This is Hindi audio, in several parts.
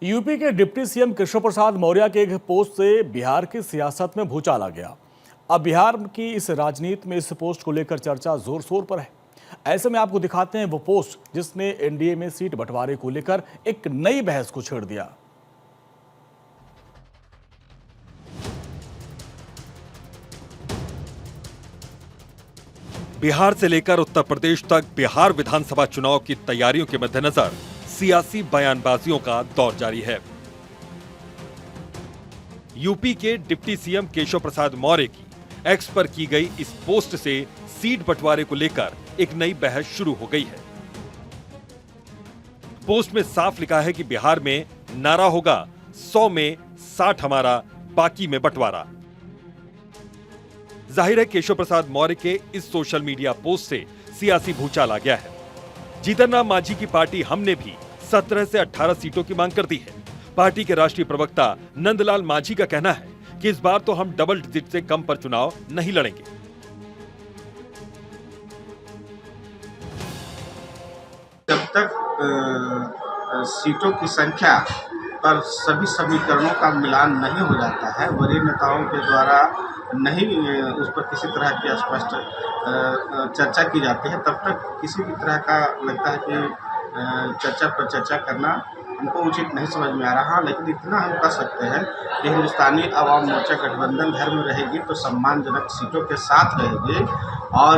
यूपी के डिप्टी सीएम केशव प्रसाद मौर्य के एक पोस्ट से बिहार की सियासत में भूचाल आ गया। अब बिहार की इस राजनीति में इस पोस्ट को लेकर चर्चा जोर शोर पर है। ऐसे में आपको दिखाते हैं वो पोस्ट जिसने एनडीए में सीट बंटवारे को लेकर एक नई बहस को छेड़ दिया। बिहार से लेकर उत्तर प्रदेश तक बिहार विधानसभा चुनाव की तैयारियों के मद्देनजर सियासी बयानबाजियों का दौर जारी है। यूपी के डिप्टी सीएम केशव प्रसाद मौर्य की एक्स पर की गई इस पोस्ट से सीट बंटवारे को लेकर एक नई बहस शुरू हो गई है। पोस्ट में साफ लिखा है कि बिहार में नारा होगा 100 में 60 हमारा, बाकी में बंटवारा। जाहिर है केशव प्रसाद मौर्य के इस सोशल मीडिया पोस्ट से सियासी भूचाल आ गया है। जीतन राम मांझी की पार्टी हमने भी 17 से 18 सीटों की मांग कर दी है। पार्टी के राष्ट्रीय प्रवक्ता नंदलाल मांझी का कहना है कि इस बार तो हम डबल डिजिट से कम पर चुनाव नहीं लड़ेंगे। जब तक सीटों की संख्या पर सभी समीकरणों का मिलान नहीं हो जाता है, वरीय नेताओं के द्वारा नहीं उस पर किसी तरह की स्पष्ट चर्चा की जाती है, तब तक किसी भी तरह का लगता है कि चर्चा पर चर्चा करना हमको उचित नहीं समझ में आ रहा। लेकिन इतना हम कह सकते हैं कि हिंदुस्तानी अवाम मोर्चा गठबंधन घर में रहेगी तो सम्मानजनक सीटों के साथ रहेगी। और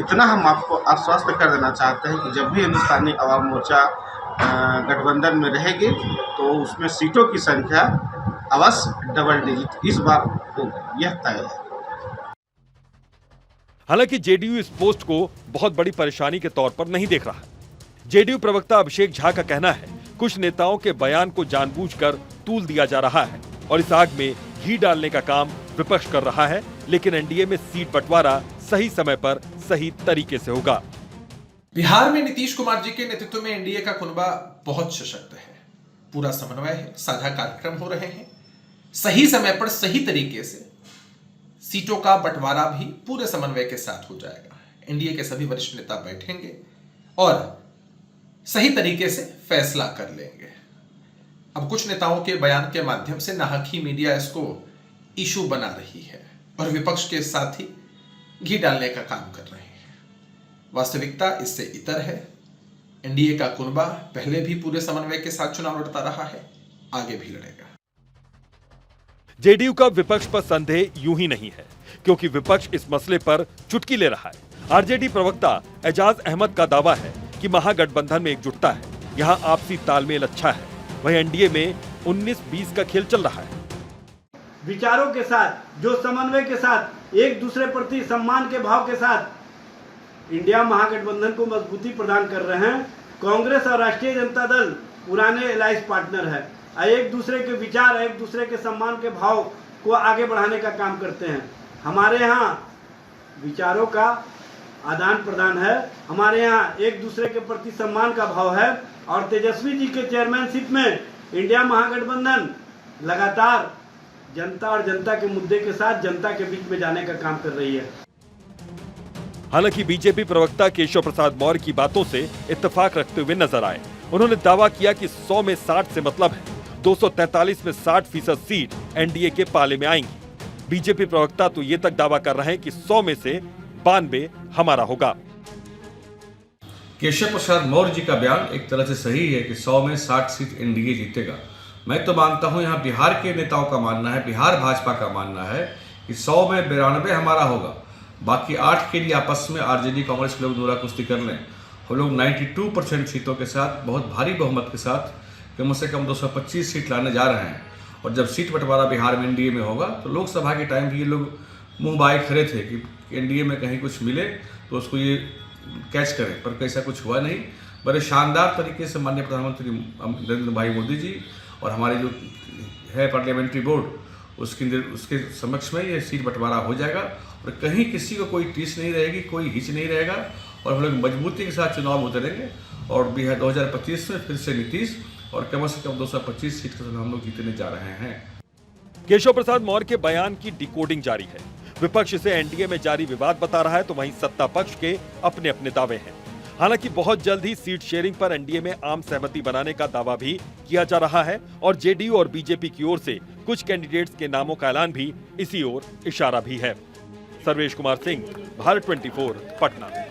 इतना हम आपको आश्वस्त कर देना चाहते हैं कि जब भी हिंदुस्तानी अवाम मोर्चा गठबंधन में रहेगी तो उसमें सीटों की संख्या अवश्य डबल डिजिट इस बार होगी, यह तय है। हालांकि जेडीयू इस पोस्ट को बहुत बड़ी परेशानी के तौर पर नहीं देख रहा है। जेडीयू प्रवक्ता अभिषेक झा का कहना है कुछ नेताओं के बयान को जानबूझकर तूल दिया जा रहा है और इस आग में घी डालने का काम विपक्ष कर रहा है, लेकिन एनडीए में सीट बंटवारा सही समय पर सही तरीके से होगा। बिहार में नीतीश कुमार जी के नेतृत्व में एनडीए का कुनबा बहुत सशक्त है। पूरा समन्वय है, साझा कार्यक्रम हो रहे हैं, सही समय पर सही तरीके से सीटों का बंटवारा भी पूरे समन्वय के साथ हो जाएगा। एनडीए के सभी वरिष्ठ नेता बैठेंगे और सही तरीके से फैसला कर लेंगे। अब कुछ नेताओं के बयान के माध्यम से नाहक ही मीडिया इसको इशू बना रही है और विपक्ष के साथ ही घी डालने का काम कर रहे हैं। वास्तविकता इससे इतर है। एनडीए का कुनबा पहले भी पूरे समन्वय के साथ चुनाव लड़ता रहा है, आगे भी लड़ेगा। जेडीयू का विपक्ष पर संदेह यूं ही नहीं है, क्योंकि विपक्ष इस मसले पर चुटकी ले रहा है। आरजेडी प्रवक्ता एजाज अहमद का दावा है कि महागठबंधन में एकजुटता है, यहां आपसी तालमेल अच्छा है। वहीं एनडीए में 19-20 का खेल चल रहा है। विचारों के साथ, जो समन्वय के साथ, एक दूसरे प्रति सम्मान के भाव के साथ इंडिया महागठबंधन को मजबूती प्रदान कर रहे हैं। कांग्रेस और राष्ट्रीय जनता दल पुराने एलायंस पार्टनर है। एक दूसरे के विचार, एक दूसरे के सम्मान के भाव को आगे बढ़ाने का काम करते हैं। हमारे यहाँ विचारों का आदान प्रदान है, हमारे यहाँ एक दूसरे के प्रति सम्मान का भाव है और तेजस्वी जी के चेयरमैनशिप में इंडिया महागठबंधन लगातार जनता और जनता के मुद्दे के साथ जनता के बीच में जाने का काम कर रही है। हालांकि बीजेपी प्रवक्ता केशव प्रसाद मौर्य की बातों से इत्तेफाक रखते हुए नजर आए। उन्होंने दावा किया कि 100 में 60 से मतलब है 243 में 60% सीट एनडीए के पाले में आएंगी। बीजेपी प्रवक्ता तो ये तक दावा कर रहे हैं कि 100 में से 92 हमारा होगा। केशव प्रसाद मौर्य जी का बयान एक तरह से सही है कि 100 में 60 सीट एनडीए जीतेगा। मैं तो मानता हूं, यहाँ बिहार के नेताओं का मानना है, बिहार भाजपा का मानना है कि 100 में 92 हमारा होगा, बाकी 8 के लिए आपस में आरजेडी कांग्रेस के लोग दोहरा कुश्ती कर लें। हम लोग 92% सीटों के साथ, बहुत भारी बहुमत के साथ कम से कम 225 सीट लाने जा रहे हैं। और जब सीट बंटवारा बिहार में एनडीए में होगा तो लोकसभा के टाइम भी ये लोग मुंह बाए खड़े थे कि एनडीए में कहीं कुछ मिले तो उसको ये कैच करें, पर ऐसा कुछ हुआ नहीं। बड़े शानदार तरीके से माननीय प्रधानमंत्री नरेंद्र भाई मोदी जी और हमारे जो है पार्लियामेंट्री बोर्ड, उसके समक्ष में ये सीट बंटवारा हो जाएगा और कहीं किसी को कोई टीस नहीं रहेगी, कोई हिच नहीं रहेगा और हम लोग मजबूती के साथ चुनाव उतरेंगे और 2025 में फिर से नीतीश और कम से कम 225 सीट के साथ हम लोग जीतने जा रहे हैं। केशव प्रसाद मौर्य के बयान की डिकोडिंग जारी है। विपक्ष इसे एनडीए में जारी विवाद बता रहा है तो वहीं सत्ता पक्ष के अपने अपने दावे हैं। हालांकि बहुत जल्द ही सीट शेयरिंग पर एनडीए में आम सहमति बनाने का दावा भी किया जा रहा है और जेडीयू और बीजेपी की ओर से कुछ कैंडिडेट्स के नामों का ऐलान भी इसी ओर इशारा भी है। सर्वेश कुमार सिंह, भारत 24, पटना।